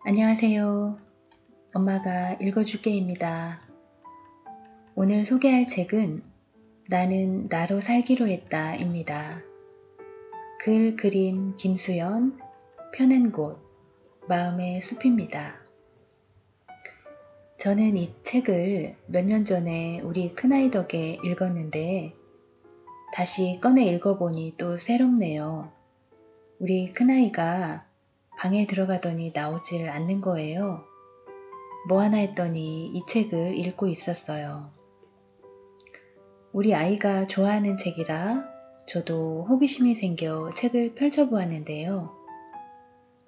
안녕하세요. 엄마가 읽어줄게입니다. 오늘 소개할 책은 나는 나로 살기로 했다입니다. 글, 그림, 김수연, 펴낸 곳, 마음의 숲입니다. 저는 이 책을 몇 년 전에 우리 큰아이 덕에 읽었는데 다시 꺼내 읽어보니 또 새롭네요. 우리 큰아이가 방에 들어가더니 나오질 않는 거예요. 뭐 하나 했더니 이 책을 읽고 있었어요. 우리 아이가 좋아하는 책이라 저도 호기심이 생겨 책을 펼쳐보았는데요.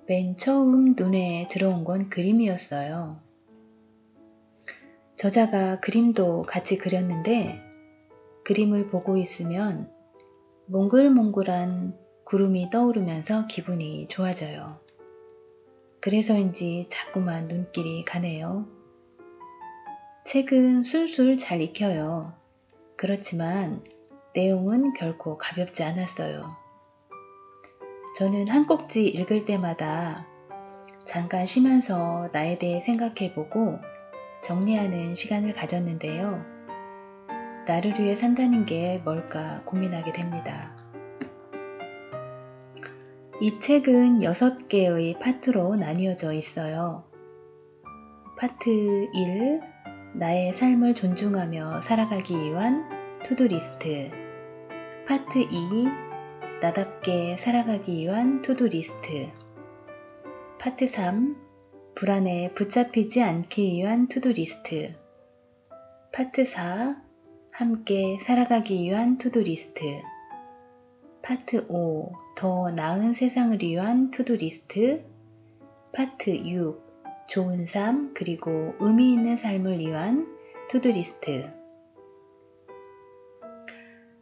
맨 처음 눈에 들어온 건 그림이었어요. 저자가 그림도 같이 그렸는데 그림을 보고 있으면 몽글몽글한 구름이 떠오르면서 기분이 좋아져요. 그래서인지 자꾸만 눈길이 가네요. 책은 술술 잘 익혀요. 그렇지만 내용은 결코 가볍지 않았어요. 저는 한 꼭지 읽을 때마다 잠깐 쉬면서 나에 대해 생각해보고 정리하는 시간을 가졌는데요. 나를 위해 산다는 게 뭘까 고민하게 됩니다. 이 책은 6개의 파트로 나뉘어져 있어요. 파트 1, 나의 삶을 존중하며 살아가기 위한 투두리스트. 파트 2, 나답게 살아가기 위한 투두리스트. 파트 3, 불안에 붙잡히지 않기 위한 투두리스트. 파트 4, 함께 살아가기 위한 투두리스트. 파트 5, 더 나은 세상을 위한 투두리스트. 파트 6, 좋은 삶 그리고 의미 있는 삶을 위한 투두리스트.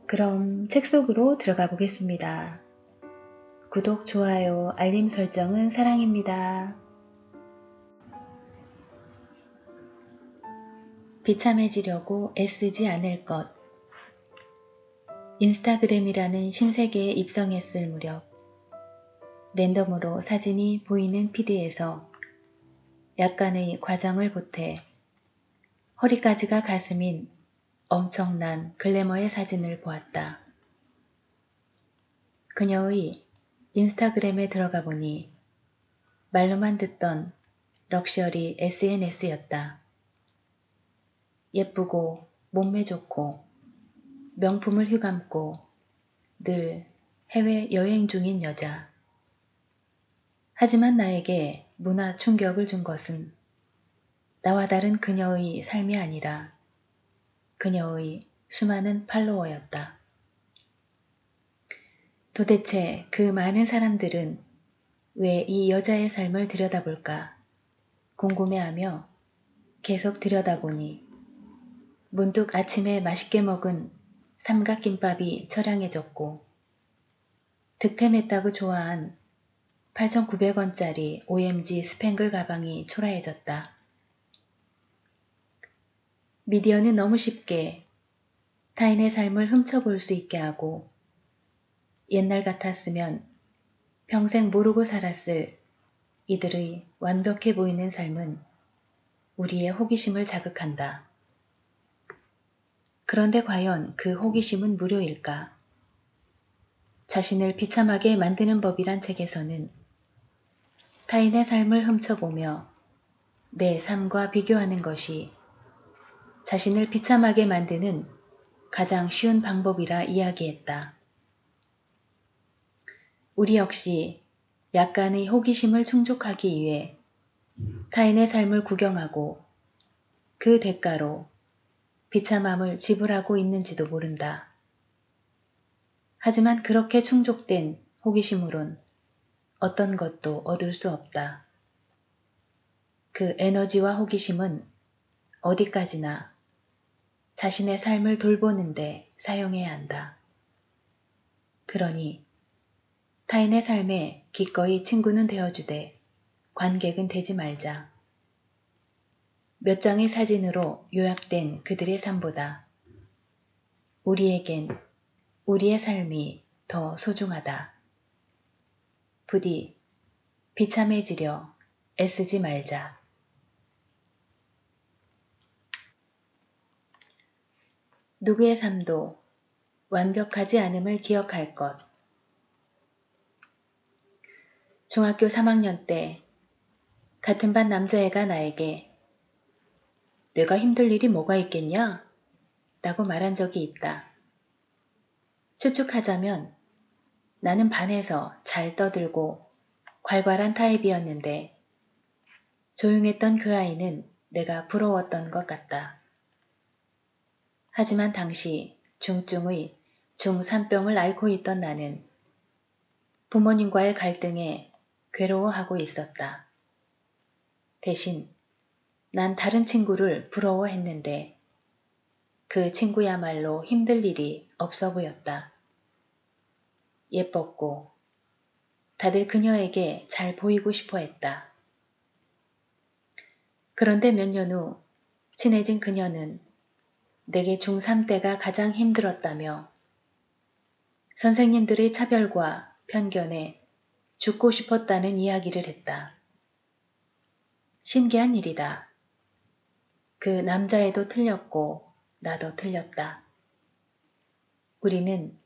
그럼 책 속으로 들어가 보겠습니다. 구독, 좋아요, 알림 설정은 사랑입니다. 비참해지려고 애쓰지 않을 것. 인스타그램이라는 신세계에 입성했을 무렵 랜덤으로 사진이 보이는 피드에서 약간의 과정을 보태 허리까지가 가슴인 엄청난 글래머의 사진을 보았다. 그녀의 인스타그램에 들어가 보니 말로만 듣던 럭셔리 SNS였다. 예쁘고 몸매 좋고 명품을 휘감고 늘 해외 여행 중인 여자. 하지만 나에게 문화 충격을 준 것은 나와 다른 그녀의 삶이 아니라 그녀의 수많은 팔로워였다. 도대체 그 많은 사람들은 왜 이 여자의 삶을 들여다볼까 궁금해하며 계속 들여다보니 문득 아침에 맛있게 먹은 삼각김밥이 처량해졌고 득템했다고 좋아한 8,900원짜리 OMG 스팽글 가방이 초라해졌다. 미디어는 너무 쉽게 타인의 삶을 훔쳐볼 수 있게 하고 옛날 같았으면 평생 모르고 살았을 이들의 완벽해 보이는 삶은 우리의 호기심을 자극한다. 그런데 과연 그 호기심은 무료일까? 자신을 비참하게 만드는 법이란 책에서는 타인의 삶을 훔쳐보며 내 삶과 비교하는 것이 자신을 비참하게 만드는 가장 쉬운 방법이라 이야기했다. 우리 역시 약간의 호기심을 충족하기 위해 타인의 삶을 구경하고 그 대가로 비참함을 지불하고 있는지도 모른다. 하지만 그렇게 충족된 호기심으론 어떤 것도 얻을 수 없다. 그 에너지와 호기심은 어디까지나 자신의 삶을 돌보는데 사용해야 한다. 그러니 타인의 삶에 기꺼이 친구는 되어주되 관객은 되지 말자. 몇 장의 사진으로 요약된 그들의 삶보다 우리에겐 우리의 삶이 더 소중하다. 부디 비참해지려 애쓰지 말자. 누구의 삶도 완벽하지 않음을 기억할 것. 중학교 3학년 때 같은 반 남자애가 나에게 "내가 힘들 일이 뭐가 있겠냐?" 라고 말한 적이 있다. 추측하자면 나는 반에서 잘 떠들고 괄괄한 타입이었는데 조용했던 그 아이는 내가 부러웠던 것 같다. 하지만 당시 중증의 중3병을 앓고 있던 나는 부모님과의 갈등에 괴로워하고 있었다. 대신 난 다른 친구를 부러워했는데 그 친구야말로 힘들 일이 없어 보였다. 예뻤고 다들 그녀에게 잘 보이고 싶어 했다. 그런데 몇 년 후 친해진 그녀는 내게 중3 때가 가장 힘들었다며 선생님들의 차별과 편견에 죽고 싶었다는 이야기를 했다. 신기한 일이다. 그 남자애도 틀렸고 나도 틀렸다. 우리는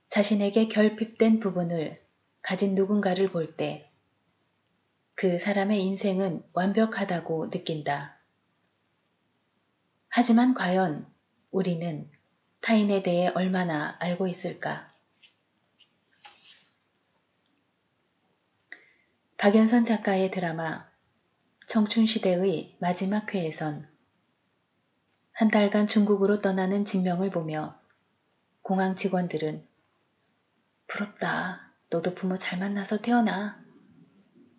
자신에게 결핍된 부분을 가진 누군가를 볼 때 그 사람의 인생은 완벽하다고 느낀다. 하지만 과연 우리는 타인에 대해 얼마나 알고 있을까? 박연선 작가의 드라마 청춘시대의 마지막 회에선 한 달간 중국으로 떠나는 진명을 보며 공항 직원들은 "부럽다. 너도 부모 잘 만나서 태어나."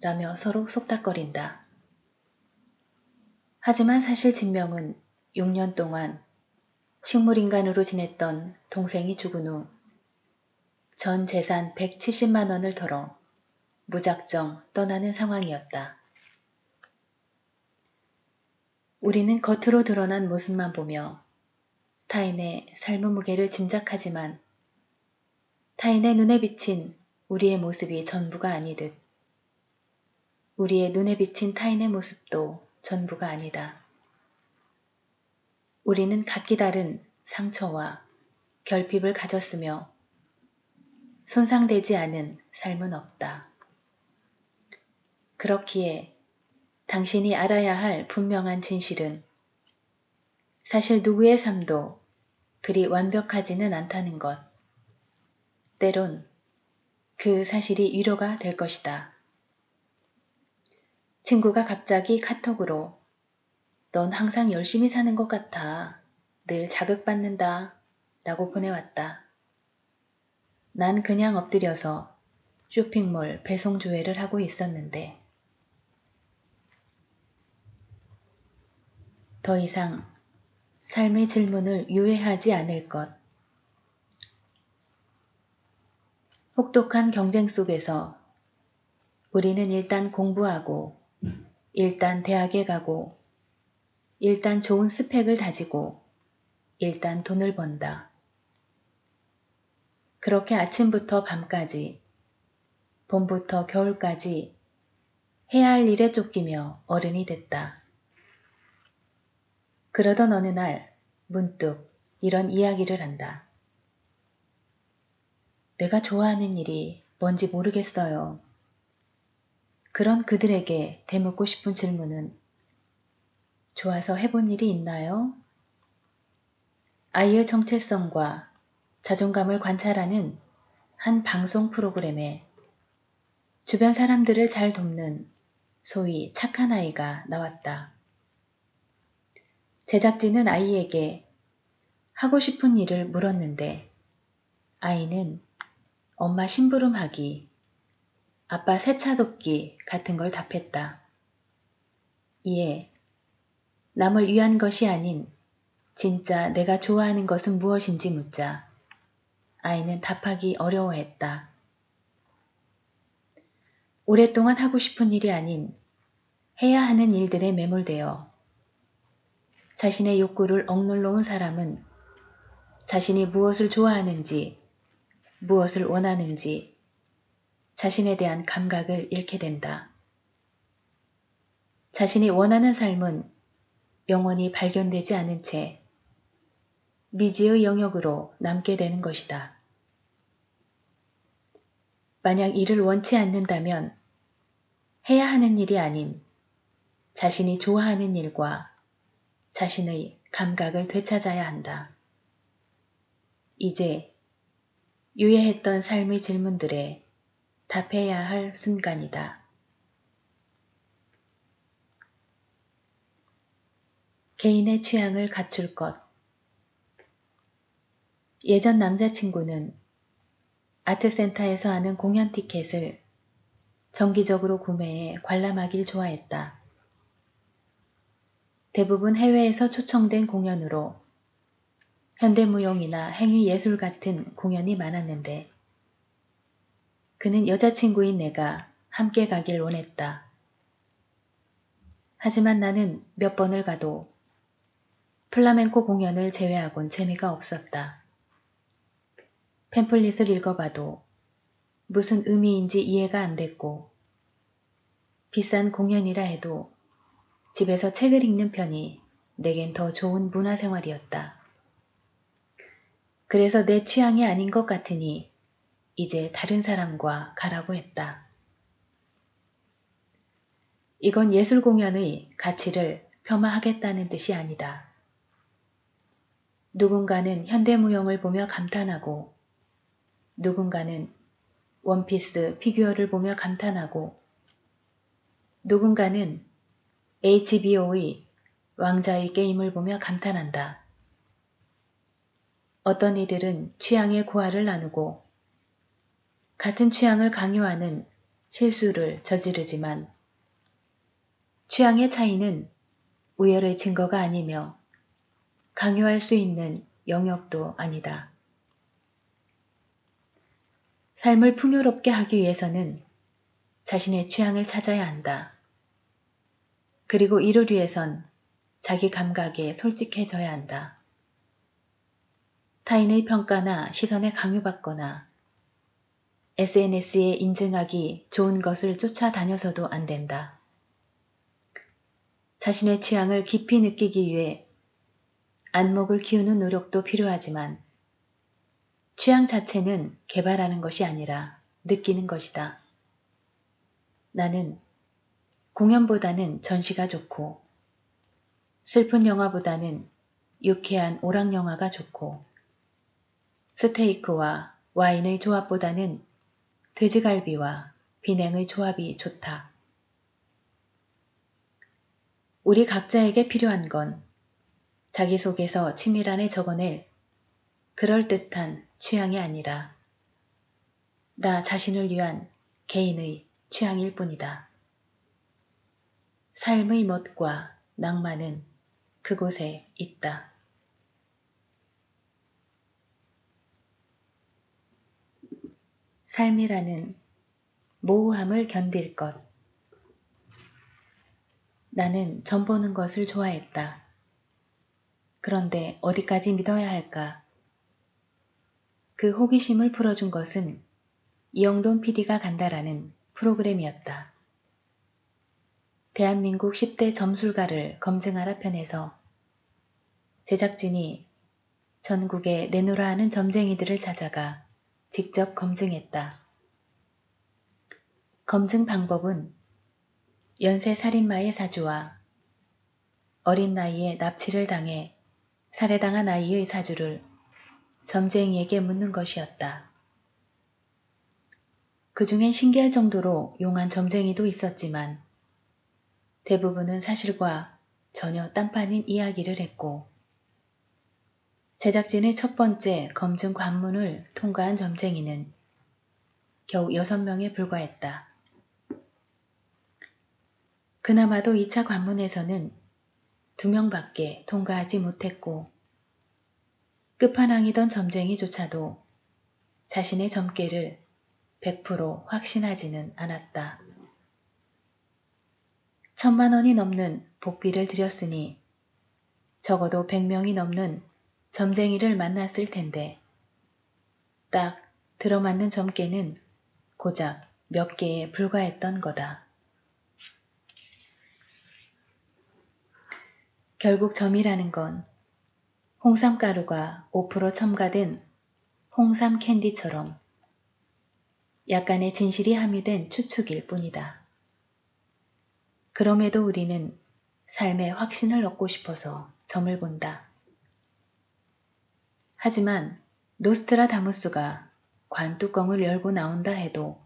라며 서로 속닥거린다. 하지만 사실 진명은 6년 동안 식물인간으로 지냈던 동생이 죽은 후 전 재산 170만 원을 털어 무작정 떠나는 상황이었다. 우리는 겉으로 드러난 모습만 보며 타인의 삶의 무게를 짐작하지만 타인의 눈에 비친 우리의 모습이 전부가 아니듯 우리의 눈에 비친 타인의 모습도 전부가 아니다. 우리는 각기 다른 상처와 결핍을 가졌으며 손상되지 않은 삶은 없다. 그렇기에 당신이 알아야 할 분명한 진실은 사실 누구의 삶도 그리 완벽하지는 않다는 것. 때론 그 사실이 위로가 될 것이다. 친구가 갑자기 카톡으로 "넌 항상 열심히 사는 것 같아. 늘 자극받는다." 라고 보내왔다. 난 그냥 엎드려서 쇼핑몰 배송 조회를 하고 있었는데 더 이상 삶의 질문을 유예하지 않을 것. 혹독한 경쟁 속에서 우리는 일단 공부하고, 일단 대학에 가고, 일단 좋은 스펙을 다지고, 일단 돈을 번다. 그렇게 아침부터 밤까지, 봄부터 겨울까지 해야 할 일에 쫓기며 어른이 됐다. 그러던 어느 날 문득 이런 이야기를 한다. 내가 좋아하는 일이 뭔지 모르겠어요. 그런 그들에게 되묻고 싶은 질문은 좋아서 해본 일이 있나요? 아이의 정체성과 자존감을 관찰하는 한 방송 프로그램에 주변 사람들을 잘 돕는 소위 착한 아이가 나왔다. 제작진은 아이에게 하고 싶은 일을 물었는데 아이는 엄마 심부름하기, 아빠 세차 돕기 같은 걸 답했다. 이에 남을 위한 것이 아닌 진짜 내가 좋아하는 것은 무엇인지 묻자 아이는 답하기 어려워했다. 오랫동안 하고 싶은 일이 아닌 해야 하는 일들에 매몰되어 자신의 욕구를 억눌러온 사람은 자신이 무엇을 좋아하는지, 무엇을 원하는지 자신에 대한 감각을 잃게 된다. 자신이 원하는 삶은 영원히 발견되지 않은 채 미지의 영역으로 남게 되는 것이다. 만약 이를 원치 않는다면 해야 하는 일이 아닌 자신이 좋아하는 일과 자신의 감각을 되찾아야 한다. 이제 유예했던 삶의 질문들에 답해야 할 순간이다. 개인의 취향을 갖출 것. 예전 남자친구는 아트센터에서 하는 공연 티켓을 정기적으로 구매해 관람하길 좋아했다. 대부분 해외에서 초청된 공연으로 현대무용이나 행위예술 같은 공연이 많았는데 그는 여자친구인 내가 함께 가길 원했다. 하지만 나는 몇 번을 가도 플라멩코 공연을 제외하곤 재미가 없었다. 팸플릿을 읽어봐도 무슨 의미인지 이해가 안 됐고 비싼 공연이라 해도 집에서 책을 읽는 편이 내겐 더 좋은 문화생활이었다. 그래서 내 취향이 아닌 것 같으니 이제 다른 사람과 가라고 했다. 이건 예술 공연의 가치를 폄하하겠다는 뜻이 아니다. 누군가는 현대무용을 보며 감탄하고 누군가는 원피스 피규어를 보며 감탄하고 누군가는 HBO의 왕자의 게임을 보며 감탄한다. 어떤 이들은 취향의 고하를 나누고 같은 취향을 강요하는 실수를 저지르지만 취향의 차이는 우열의 증거가 아니며 강요할 수 있는 영역도 아니다. 삶을 풍요롭게 하기 위해서는 자신의 취향을 찾아야 한다. 그리고 이를 위해선 자기 감각에 솔직해져야 한다. 타인의 평가나 시선에 강요받거나 SNS에 인증하기 좋은 것을 쫓아다녀서도 안 된다. 자신의 취향을 깊이 느끼기 위해 안목을 키우는 노력도 필요하지만 취향 자체는 개발하는 것이 아니라 느끼는 것이다. 나는 공연보다는 전시가 좋고 슬픈 영화보다는 유쾌한 오락 영화가 좋고 스테이크와 와인의 조합보다는 돼지갈비와 비냉의 조합이 좋다. 우리 각자에게 필요한 건 자기속에서 치밀한에 적어낼 그럴듯한 취향이 아니라 나 자신을 위한 개인의 취향일 뿐이다. 삶의 멋과 낭만은 그곳에 있다. 삶이라는 모호함을 견딜 것. 나는 점 보는 것을 좋아했다. 그런데 어디까지 믿어야 할까? 그 호기심을 풀어준 것은 이영돈 PD가 간다라는 프로그램이었다. 대한민국 10대 점술가를 검증하라 편에서 제작진이 전국에 내놓으라 하는 점쟁이들을 찾아가 직접 검증했다. 검증 방법은 연쇄살인마의 사주와 어린 나이에 납치를 당해 살해당한 아이의 사주를 점쟁이에게 묻는 것이었다. 그 중엔 신기할 정도로 용한 점쟁이도 있었지만 대부분은 사실과 전혀 딴판인 이야기를 했고 제작진의 첫 번째 검증 관문을 통과한 점쟁이는 겨우 6명에 불과했다. 그나마도 2차 관문에서는 2명밖에 통과하지 못했고 끝판왕이던 점쟁이조차도 자신의 점괘를 100% 확신하지는 않았다. 1000만 원이 넘는 복비를 들였으니 적어도 100명이 넘는 점쟁이를 만났을 텐데 딱 들어맞는 점괘는 고작 몇 개에 불과했던 거다. 결국 점이라는 건 홍삼가루가 5% 첨가된 홍삼 캔디처럼 약간의 진실이 함유된 추측일 뿐이다. 그럼에도 우리는 삶에 확신을 얻고 싶어서 점을 본다. 하지만 노스트라다무스가 관뚜껑을 열고 나온다 해도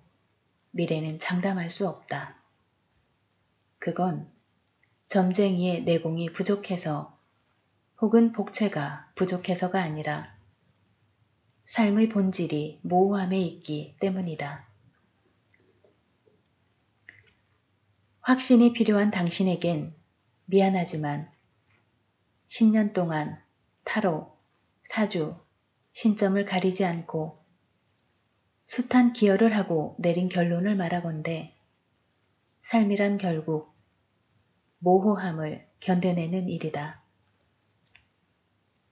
미래는 장담할 수 없다. 그건 점쟁이의 내공이 부족해서 혹은 복체가 부족해서가 아니라 삶의 본질이 모호함에 있기 때문이다. 확신이 필요한 당신에겐 미안하지만 10년 동안 타로, 사주, 신점을 가리지 않고 숱한 기여를 하고 내린 결론을 말하건대 삶이란 결국 모호함을 견뎌내는 일이다.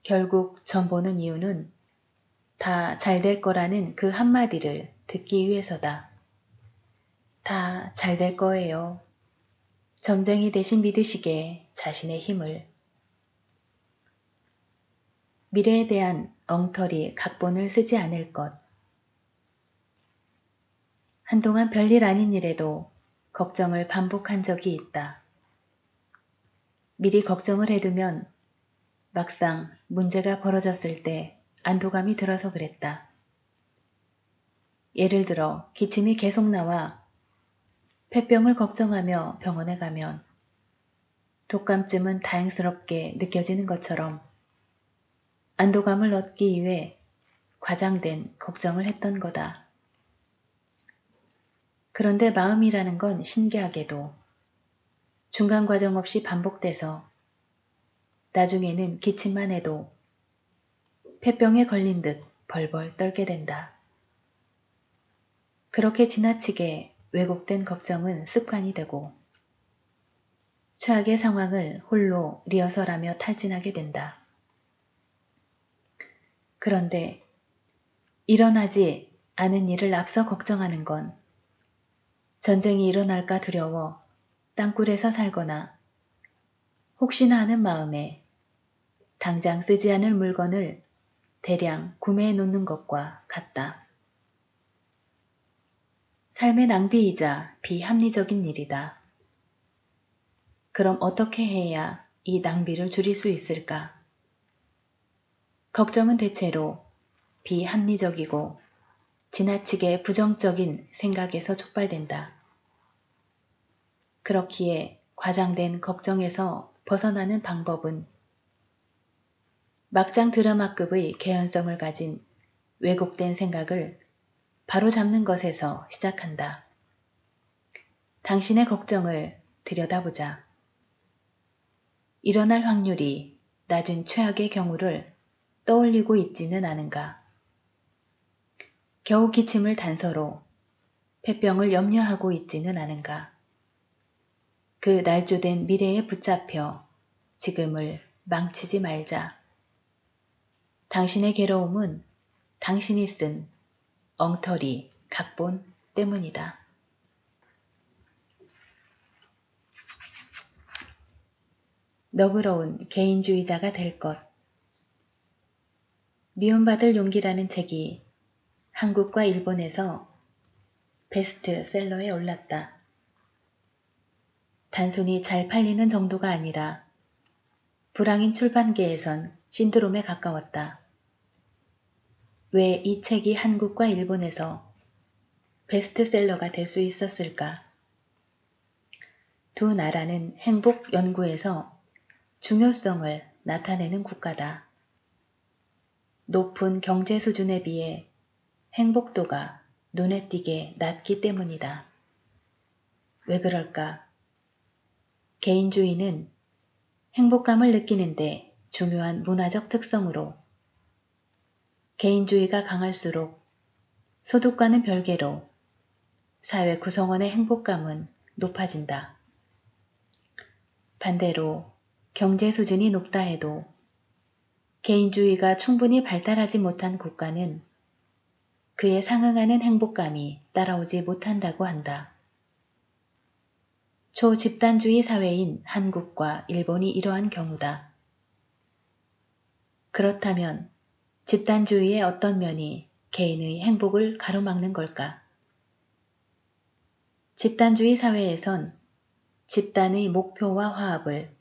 결국 점 보는 이유는 다 잘 될 거라는 그 한마디를 듣기 위해서다. 다 잘 될 거예요. 점쟁이 대신 믿으시게 자신의 힘을. 미래에 대한 엉터리 각본을 쓰지 않을 것. 한동안 별일 아닌 일에도 걱정을 반복한 적이 있다. 미리 걱정을 해두면 막상 문제가 벌어졌을 때 안도감이 들어서 그랬다. 예를 들어 기침이 계속 나와 폐병을 걱정하며 병원에 가면 독감쯤은 다행스럽게 느껴지는 것처럼 안도감을 얻기 위해 과장된 걱정을 했던 거다. 그런데 마음이라는 건 신기하게도 중간 과정 없이 반복돼서 나중에는 기침만 해도 폐병에 걸린 듯 벌벌 떨게 된다. 그렇게 지나치게 왜곡된 걱정은 습관이 되고 최악의 상황을 홀로 리허설하며 탈진하게 된다. 그런데 일어나지 않은 일을 앞서 걱정하는 건 전쟁이 일어날까 두려워 땅굴에서 살거나 혹시나 하는 마음에 당장 쓰지 않을 물건을 대량 구매해 놓는 것과 같다. 삶의 낭비이자 비합리적인 일이다. 그럼 어떻게 해야 이 낭비를 줄일 수 있을까? 걱정은 대체로 비합리적이고 지나치게 부정적인 생각에서 촉발된다. 그렇기에 과장된 걱정에서 벗어나는 방법은 막장 드라마급의 개연성을 가진 왜곡된 생각을 바로잡는 것에서 시작한다. 당신의 걱정을 들여다보자. 일어날 확률이 낮은 최악의 경우를 떠올리고 있지는 않은가? 겨우 기침을 단서로 폐병을 염려하고 있지는 않은가? 그 날조된 미래에 붙잡혀 지금을 망치지 말자. 당신의 괴로움은 당신이 쓴 엉터리 각본 때문이다. 너그러운 개인주의자가 될 것. 미움받을 용기라는 책이 한국과 일본에서 베스트셀러에 올랐다. 단순히 잘 팔리는 정도가 아니라 불황인 출판계에선 신드롬에 가까웠다. 왜 이 책이 한국과 일본에서 베스트셀러가 될 수 있었을까? 두 나라는 행복 연구에서 중요성을 나타내는 국가다. 높은 경제 수준에 비해 행복도가 눈에 띄게 낮기 때문이다. 왜 그럴까? 개인주의는 행복감을 느끼는데 중요한 문화적 특성으로 개인주의가 강할수록 소득과는 별개로 사회 구성원의 행복감은 높아진다. 반대로 경제 수준이 높다 해도 개인주의가 충분히 발달하지 못한 국가는 그에 상응하는 행복감이 따라오지 못한다고 한다. 초집단주의 사회인 한국과 일본이 이러한 경우다. 그렇다면 집단주의의 어떤 면이 개인의 행복을 가로막는 걸까? 집단주의 사회에선 집단의 목표와 화합을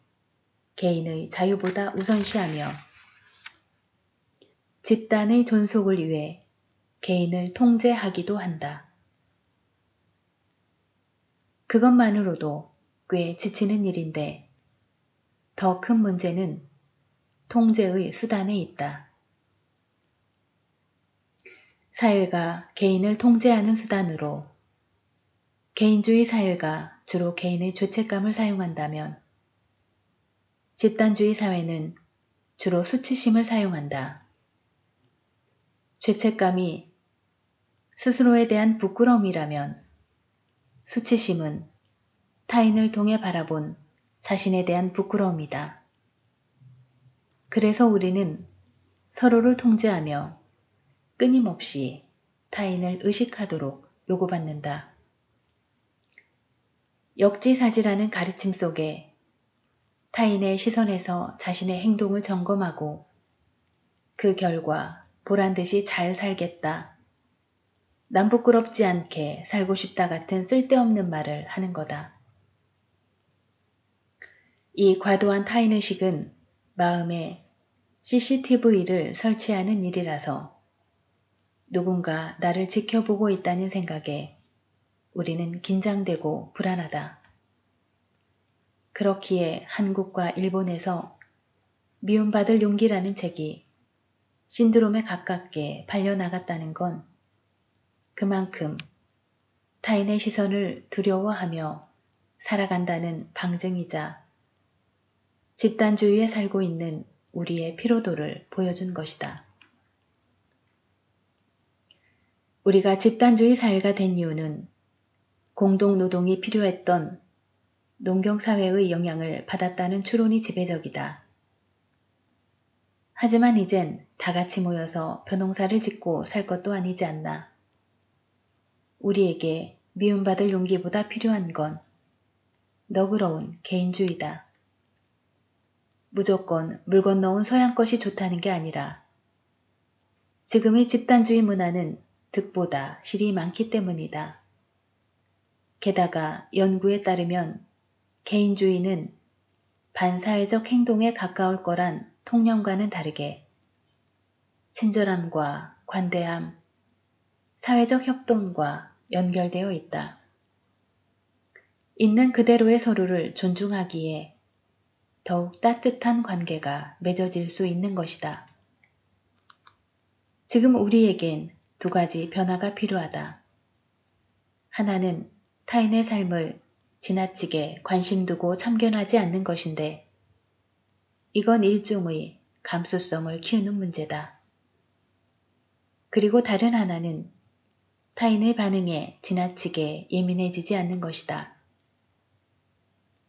개인의 자유보다 우선시하며 집단의 존속을 위해 개인을 통제하기도 한다. 그것만으로도 꽤 지치는 일인데 더 큰 문제는 통제의 수단에 있다. 사회가 개인을 통제하는 수단으로 개인주의 사회가 주로 개인의 죄책감을 사용한다면 집단주의 사회는 주로 수치심을 사용한다. 죄책감이 스스로에 대한 부끄러움이라면 수치심은 타인을 통해 바라본 자신에 대한 부끄러움이다. 그래서 우리는 서로를 통제하며 끊임없이 타인을 의식하도록 요구받는다. 역지사지라는 가르침 속에 타인의 시선에서 자신의 행동을 점검하고 그 결과 보란듯이 잘 살겠다, 남 부끄럽지 않게 살고 싶다 같은 쓸데없는 말을 하는 거다. 이 과도한 타인의식은 마음에 CCTV를 설치하는 일이라서 누군가 나를 지켜보고 있다는 생각에 우리는 긴장되고 불안하다. 그렇기에 한국과 일본에서 미움받을 용기라는 책이 신드롬에 가깝게 팔려나갔다는 건 그만큼 타인의 시선을 두려워하며 살아간다는 방증이자 집단주의에 살고 있는 우리의 피로도를 보여준 것이다. 우리가 집단주의 사회가 된 이유는 공동노동이 필요했던 농경사회의 영향을 받았다는 추론이 지배적이다. 하지만 이젠 다 같이 모여서 벼농사를 짓고 살 것도 아니지 않나. 우리에게 미움받을 용기보다 필요한 건 너그러운 개인주의다. 무조건 물 건너온 서양 것이 좋다는 게 아니라 지금의 집단주의 문화는 득보다 실이 많기 때문이다. 게다가 연구에 따르면 개인주의는 반사회적 행동에 가까울 거란 통념과는 다르게 친절함과 관대함, 사회적 협동과 연결되어 있다. 있는 그대로의 서로를 존중하기에 더욱 따뜻한 관계가 맺어질 수 있는 것이다. 지금 우리에겐 두 가지 변화가 필요하다. 하나는 타인의 삶을 지나치게 관심 두고 참견하지 않는 것인데 이건 일종의 감수성을 키우는 문제다. 그리고 다른 하나는 타인의 반응에 지나치게 예민해지지 않는 것이다.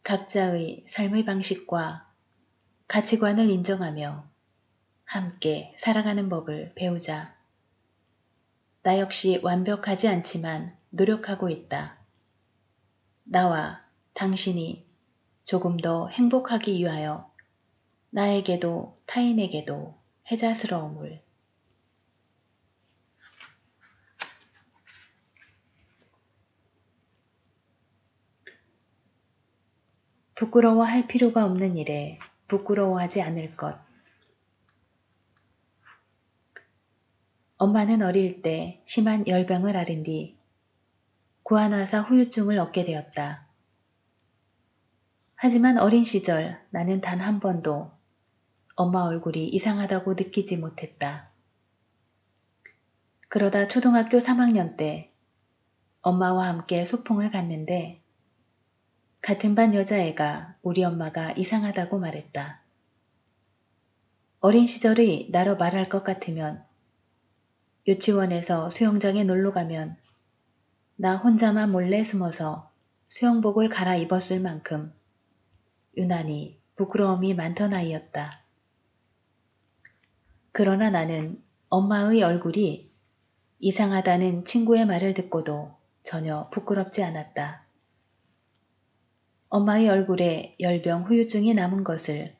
각자의 삶의 방식과 가치관을 인정하며 함께 살아가는 법을 배우자. 나 역시 완벽하지 않지만 노력하고 있다. 나와 당신이 조금 더 행복하기 위하여 나에게도 타인에게도 해자스러움을. 부끄러워할 필요가 없는 일에 부끄러워하지 않을 것. 엄마는 어릴 때 심한 열병을 앓은 뒤 구안화사 후유증을 얻게 되었다. 하지만 어린 시절 나는 단 한 번도 엄마 얼굴이 이상하다고 느끼지 못했다. 그러다 초등학교 3학년 때 엄마와 함께 소풍을 갔는데 같은 반 여자애가 우리 엄마가 이상하다고 말했다. 어린 시절의 나로 말할 것 같으면 유치원에서 수영장에 놀러 가면 나 혼자만 몰래 숨어서 수영복을 갈아입었을 만큼 유난히 부끄러움이 많던 아이였다. 그러나 나는 엄마의 얼굴이 이상하다는 친구의 말을 듣고도 전혀 부끄럽지 않았다. 엄마의 얼굴에 열병 후유증이 남은 것을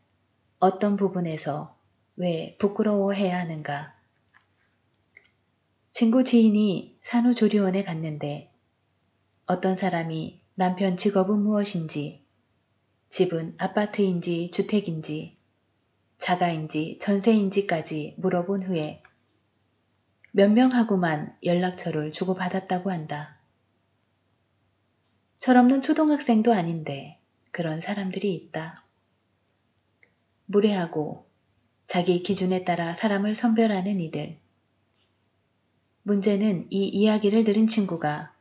어떤 부분에서 왜 부끄러워해야 하는가? 친구 지인이 산후조리원에 갔는데 어떤 사람이 남편 직업은 무엇인지, 집은 아파트인지 주택인지, 자가인지 전세인지까지 물어본 후에 몇 명하고만 연락처를 주고받았다고 한다. 철없는 초등학생도 아닌데 그런 사람들이 있다. 무례하고 자기 기준에 따라 사람을 선별하는 이들. 문제는 이 이야기를 들은 친구가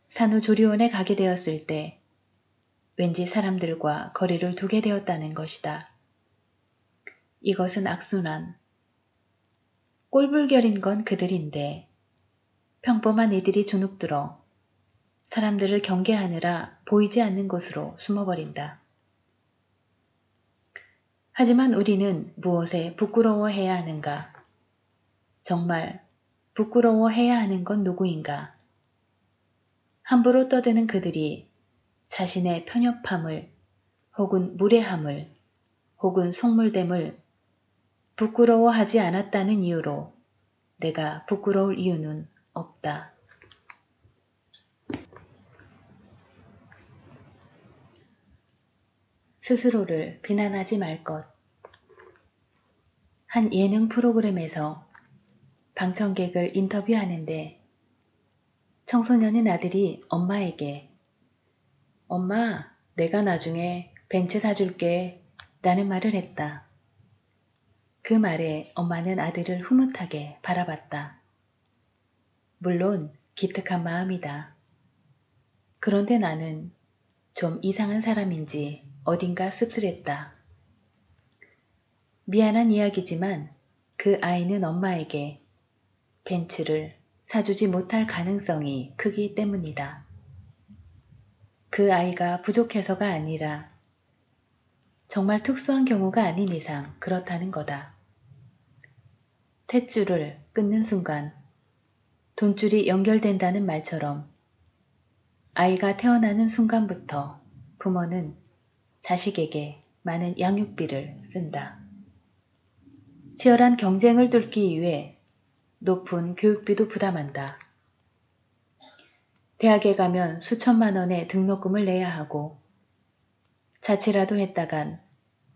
산후조리원에 가게 되었을 때 왠지 사람들과 거리를 두게 되었다는 것이다. 이것은 악순환. 꼴불견인 건 그들인데 평범한 이들이 주눅들어 사람들을 경계하느라 보이지 않는 곳으로 숨어버린다. 하지만 우리는 무엇에 부끄러워해야 하는가? 정말 부끄러워해야 하는 건 누구인가? 함부로 떠드는 그들이 자신의 편협함을 혹은 무례함을 혹은 속물됨을 부끄러워하지 않았다는 이유로 내가 부끄러울 이유는 없다. 스스로를 비난하지 말 것. 한 예능 프로그램에서 방청객을 인터뷰하는데 청소년인 아들이 엄마에게 엄마, 내가 나중에 벤츠 사줄게 라는 말을 했다. 그 말에 엄마는 아들을 흐뭇하게 바라봤다. 물론 기특한 마음이다. 그런데 나는 좀 이상한 사람인지 어딘가 씁쓸했다. 미안한 이야기지만 그 아이는 엄마에게 벤츠를 사주지 못할 가능성이 크기 때문이다. 그 아이가 부족해서가 아니라 정말 특수한 경우가 아닌 이상 그렇다는 거다. 탯줄을 끊는 순간 돈줄이 연결된다는 말처럼 아이가 태어나는 순간부터 부모는 자식에게 많은 양육비를 쓴다. 치열한 경쟁을 뚫기 위해 높은 교육비도 부담한다. 대학에 가면 수천만 원의 등록금을 내야 하고 자취라도 했다간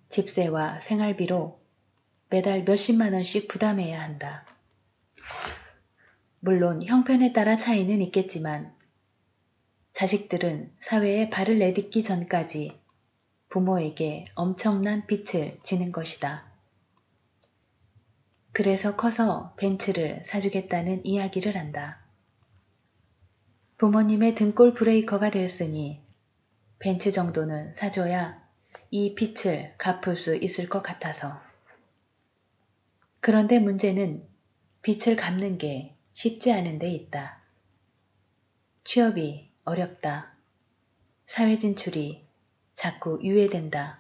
집세와 생활비로 매달 몇십만 원씩 부담해야 한다. 물론 형편에 따라 차이는 있겠지만 자식들은 사회에 발을 내딛기 전까지 부모에게 엄청난 빚을 지는 것이다. 그래서 커서 벤츠를 사주겠다는 이야기를 한다. 부모님의 등골 브레이커가 됐으니 벤츠 정도는 사줘야 이 빚을 갚을 수 있을 것 같아서. 그런데 문제는 빚을 갚는 게 쉽지 않은 데 있다. 취업이 어렵다. 사회 진출이 자꾸 유예된다.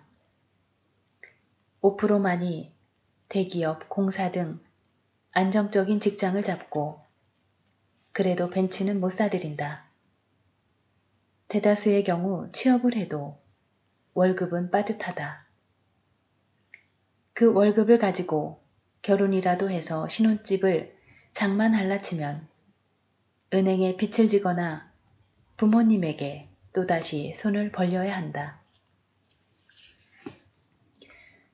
5%만이 대기업, 공사 등 안정적인 직장을 잡고 그래도 벤츠는 못 사들인다. 대다수의 경우 취업을 해도 월급은 빠듯하다. 그 월급을 가지고 결혼이라도 해서 신혼집을 장만할라 치면 은행에 빚을 지거나 부모님에게 또다시 손을 벌려야 한다.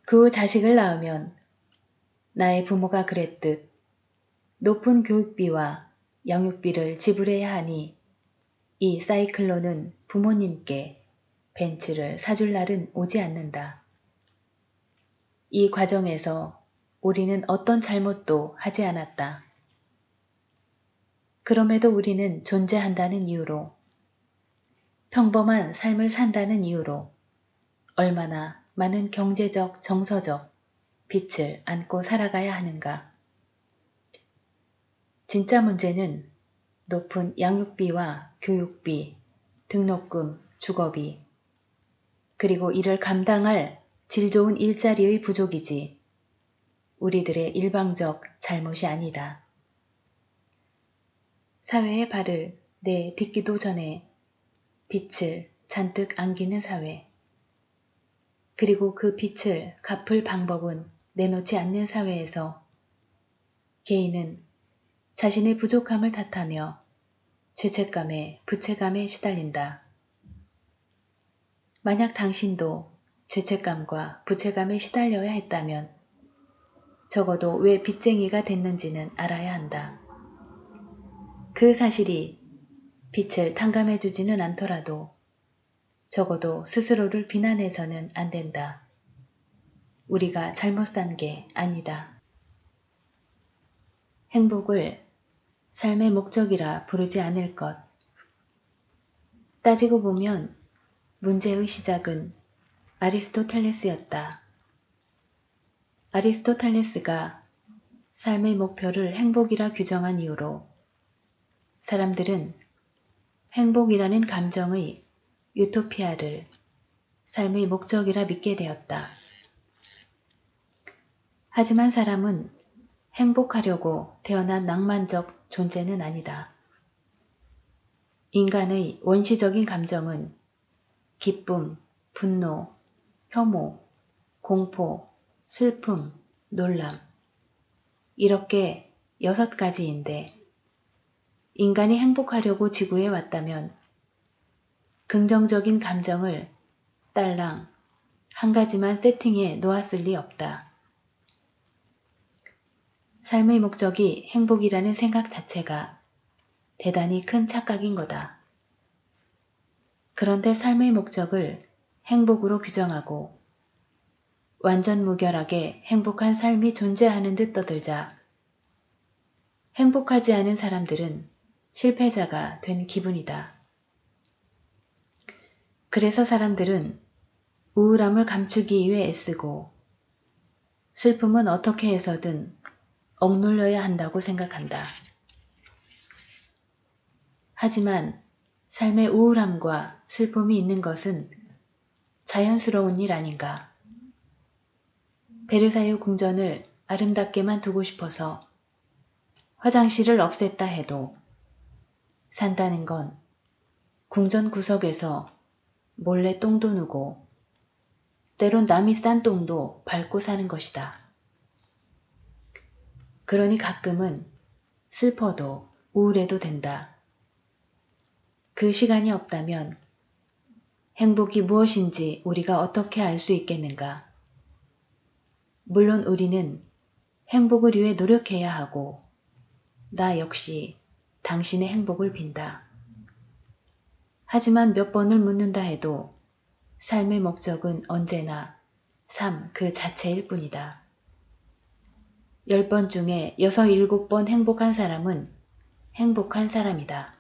그 후 자식을 낳으면 나의 부모가 그랬듯 높은 교육비와 양육비를 지불해야 하니 이 사이클론은 부모님께 벤츠를 사줄 날은 오지 않는다. 이 과정에서 우리는 어떤 잘못도 하지 않았다. 그럼에도 우리는 존재한다는 이유로, 평범한 삶을 산다는 이유로 얼마나 많은 경제적, 정서적 빚을 안고 살아가야 하는가. 진짜 문제는 높은 양육비와 교육비, 등록금, 주거비, 그리고 이를 감당할 질 좋은 일자리의 부족이지 우리들의 일방적 잘못이 아니다. 사회의 발을 내딛기도 전에 빚을 잔뜩 안기는 사회, 그리고 그 빚을 갚을 방법은 내놓지 않는 사회에서 개인은 자신의 부족함을 탓하며 죄책감에 부채감에 시달린다. 만약 당신도 죄책감과 부채감에 시달려야 했다면 적어도 왜 빚쟁이가 됐는지는 알아야 한다. 그 사실이 빚을 탕감해주지는 않더라도 적어도 스스로를 비난해서는 안 된다. 우리가 잘못 산 게 아니다. 행복을 삶의 목적이라 부르지 않을 것. 따지고 보면 문제의 시작은 아리스토텔레스였다. 아리스토텔레스가 삶의 목표를 행복이라 규정한 이후로 사람들은 행복이라는 감정의 유토피아를 삶의 목적이라 믿게 되었다. 하지만 사람은 행복하려고 태어난 낭만적 존재는 아니다. 인간의 원시적인 감정은 기쁨, 분노, 혐오, 공포, 슬픔, 놀람, 이렇게 6가지인데 인간이 행복하려고 지구에 왔다면 긍정적인 감정을 딸랑 한 가지만 세팅해 놓았을 리 없다. 삶의 목적이 행복이라는 생각 자체가 대단히 큰 착각인 거다. 그런데 삶의 목적을 행복으로 규정하고 완전 무결하게 행복한 삶이 존재하는 듯 떠들자 행복하지 않은 사람들은 실패자가 된 기분이다. 그래서 사람들은 우울함을 감추기 위해 애쓰고 슬픔은 어떻게 해서든 억눌려야 한다고 생각한다. 하지만 삶의 우울함과 슬픔이 있는 것은 자연스러운 일 아닌가. 베르사유 궁전을 아름답게만 두고 싶어서 화장실을 없앴다 해도 산다는 건 궁전 구석에서 몰래 똥도 누고 때론 남이 싼 똥도 밟고 사는 것이다. 그러니 가끔은 슬퍼도 우울해도 된다. 그 시간이 없다면 행복이 무엇인지 우리가 어떻게 알 수 있겠는가? 물론 우리는 행복을 위해 노력해야 하고 나 역시 당신의 행복을 빈다. 하지만 몇 번을 묻는다 해도 삶의 목적은 언제나 삶 그 자체일 뿐이다. 10번 중에 6, 7번 행복한 사람은 행복한 사람이다.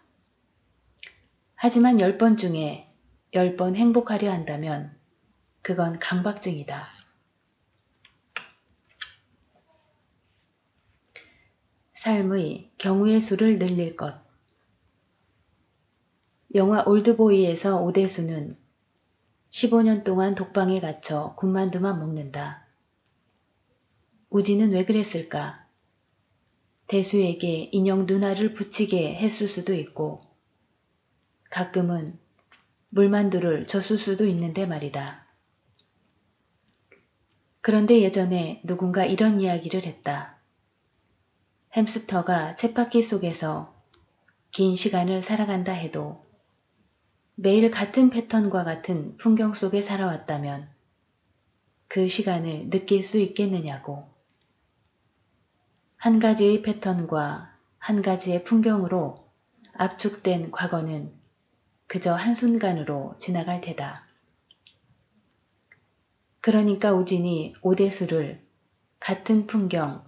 하지만 10번 중에 10번 행복하려 한다면 그건 강박증이다. 삶의 경우의 수를 늘릴 것. 영화 올드보이에서 오대수는 15년 동안 독방에 갇혀 군만두만 먹는다. 우지는 왜 그랬을까? 대수에게 인형 누나를 붙이게 했을 수도 있고 가끔은 물만두를 줬을 수도 있는데 말이다. 그런데 예전에 누군가 이런 이야기를 했다. 햄스터가 쳇바퀴 속에서 긴 시간을 살아간다 해도 매일 같은 패턴과 같은 풍경 속에 살아왔다면 그 시간을 느낄 수 있겠느냐고. 한 가지의 패턴과 한 가지의 풍경으로 압축된 과거는 그저 한순간으로 지나갈 테다. 그러니까 우진이 오대수를 같은 풍경,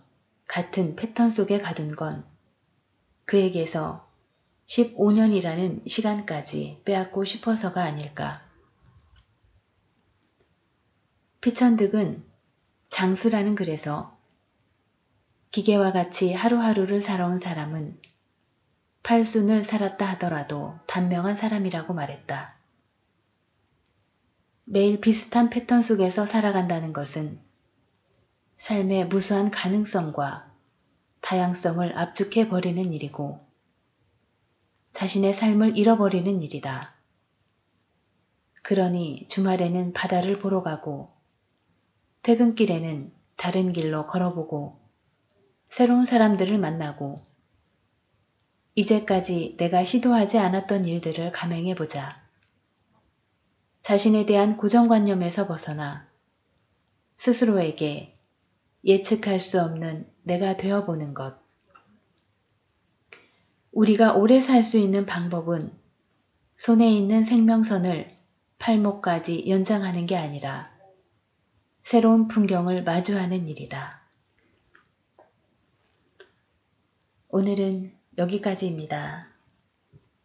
같은 패턴 속에 가둔 건 그에게서 15년이라는 시간까지 빼앗고 싶어서가 아닐까. 피천득은 장수라는 글에서 기계와 같이 하루하루를 살아온 사람은 팔순을 살았다 하더라도 단명한 사람이라고 말했다. 매일 비슷한 패턴 속에서 살아간다는 것은 삶의 무수한 가능성과 다양성을 압축해버리는 일이고 자신의 삶을 잃어버리는 일이다. 그러니 주말에는 바다를 보러 가고 퇴근길에는 다른 길로 걸어보고 새로운 사람들을 만나고 이제까지 내가 시도하지 않았던 일들을 감행해보자. 자신에 대한 고정관념에서 벗어나 스스로에게 예측할 수 없는 내가 되어보는 것. 우리가 오래 살 수 있는 방법은 손에 있는 생명선을 팔목까지 연장하는 게 아니라 새로운 풍경을 마주하는 일이다. 오늘은 여기까지입니다.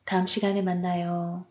다음 시간에 만나요.